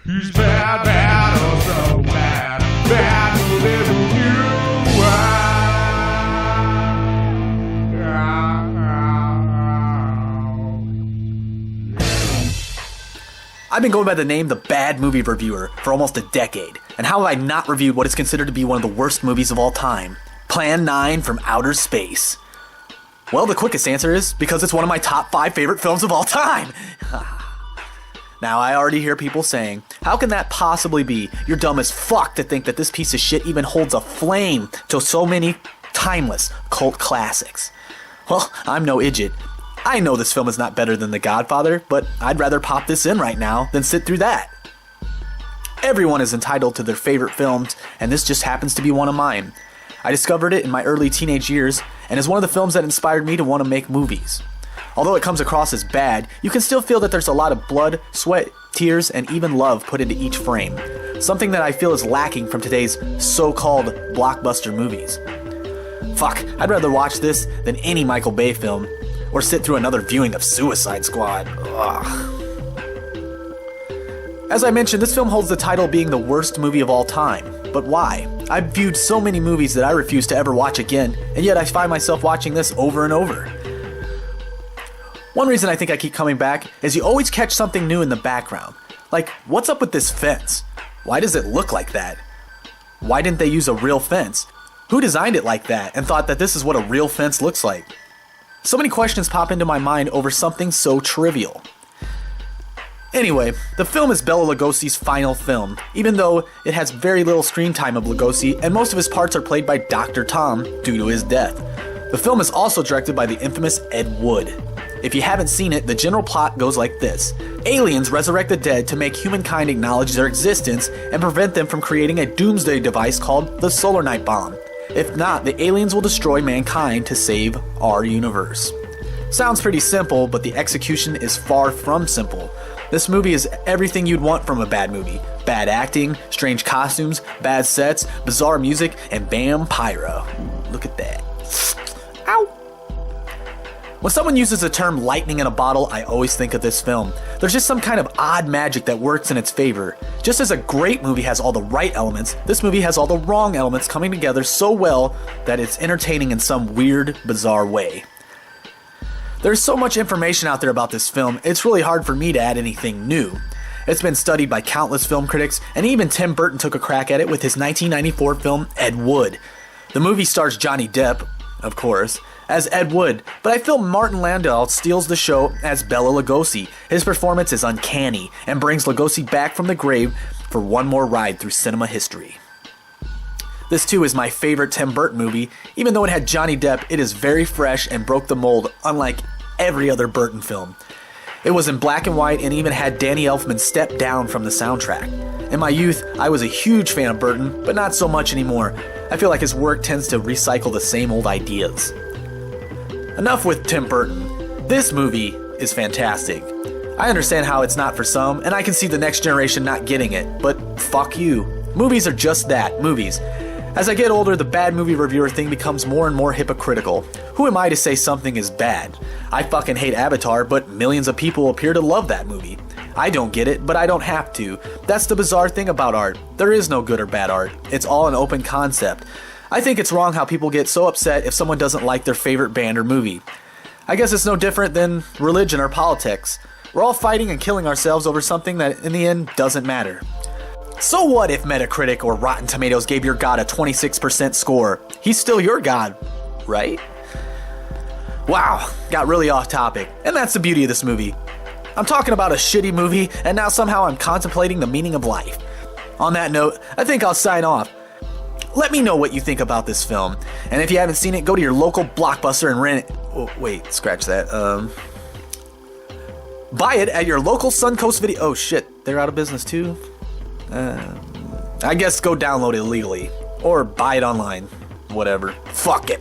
He's bad, bad, oh so bad. Bad movie review. I've been going by the name The Bad Movie Reviewer for almost a decade, and how have I not reviewed what is considered to be one of the worst movies of all time, Plan 9 from Outer Space? Well, the quickest answer is because it's one of my top 5 favorite films of all time. Now, I already hear people saying, how can that possibly be? You're dumb as fuck to think that this piece of shit even holds a flame to so many timeless cult classics. Well, I'm no idiot. I know this film is not better than The Godfather, but I'd rather pop this in right now than sit through that. Everyone is entitled to their favorite films, and this just happens to be one of mine. I discovered it in my early teenage years, and is one of the films that inspired me to want to make movies. Although it comes across as bad, you can still feel that there's a lot of blood, sweat, tears, and even love put into each frame. Something that I feel is lacking from today's so-called blockbuster movies. Fuck, I'd rather watch this than any Michael Bay film, or sit through another viewing of Suicide Squad. Ugh. As I mentioned, this film holds the title being the worst movie of all time. But why? I've viewed so many movies that I refuse to ever watch again, and yet I find myself watching this over and over. One reason I think I keep coming back is you always catch something new in the background. Like, what's up with this fence? Why does it look like that? Why didn't they use a real fence? Who designed it like that and thought that this is what a real fence looks like? So many questions pop into my mind over something so trivial. Anyway, the film is Bela Lugosi's final film, even though it has very little screen time of Lugosi and most of his parts are played by Dr. Tom due to his death. The film is also directed by the infamous Ed Wood. If you haven't seen it, the general plot goes like this. Aliens resurrect the dead to make humankind acknowledge their existence and prevent them from creating a doomsday device called the Solar Night Bomb. If not, the aliens will destroy mankind to save our universe. Sounds pretty simple, but the execution is far from simple. This movie is everything you'd want from a bad movie. Bad acting, strange costumes, bad sets, bizarre music, and bam, pyro. Look at that. Ow! When someone uses the term lightning in a bottle, I always think of this film. There's just some kind of odd magic that works in its favor. Just as a great movie has all the right elements, this movie has all the wrong elements coming together so well that it's entertaining in some weird, bizarre way. There's so much information out there about this film, it's really hard for me to add anything new. It's been studied by countless film critics, and even Tim Burton took a crack at it with his 1994 film Ed Wood. The movie stars Johnny Depp, of course, as Ed Wood, but I feel Martin Landau steals the show as Bela Lugosi. His performance is uncanny and brings Lugosi back from the grave for one more ride through cinema history. This too is my favorite Tim Burton movie. Even though it had Johnny Depp, it is very fresh and broke the mold unlike every other Burton film. It was in black and white and even had Danny Elfman step down from the soundtrack. In my youth, I was a huge fan of Burton, but not so much anymore. I feel like his work tends to recycle the same old ideas. Enough with Tim Burton. This movie is fantastic. I understand how it's not for some, and I can see the next generation not getting it, but fuck you. Movies are just that, movies. As I get older, the bad movie reviewer thing becomes more and more hypocritical. Who am I to say something is bad? I fucking hate Avatar, but millions of people appear to love that movie. I don't get it, but I don't have to. That's the bizarre thing about art. There is no good or bad art. It's all an open concept. I think it's wrong how people get so upset if someone doesn't like their favorite band or movie. I guess it's no different than religion or politics. We're all fighting and killing ourselves over something that in the end doesn't matter. So what if Metacritic or Rotten Tomatoes gave your god a 26% score? He's still your god, right? Wow, got really off topic. And that's the beauty of this movie. I'm talking about a shitty movie, and now somehow I'm contemplating the meaning of life. On that note, I think I'll sign off. Let me know what you think about this film. And if you haven't seen it, go to your local Blockbuster and rent it. Oh, wait, scratch that. Buy it at your local Suncoast Video. Oh shit, they're out of business too? I guess go download it illegally. Or buy it online. Whatever. Fuck it.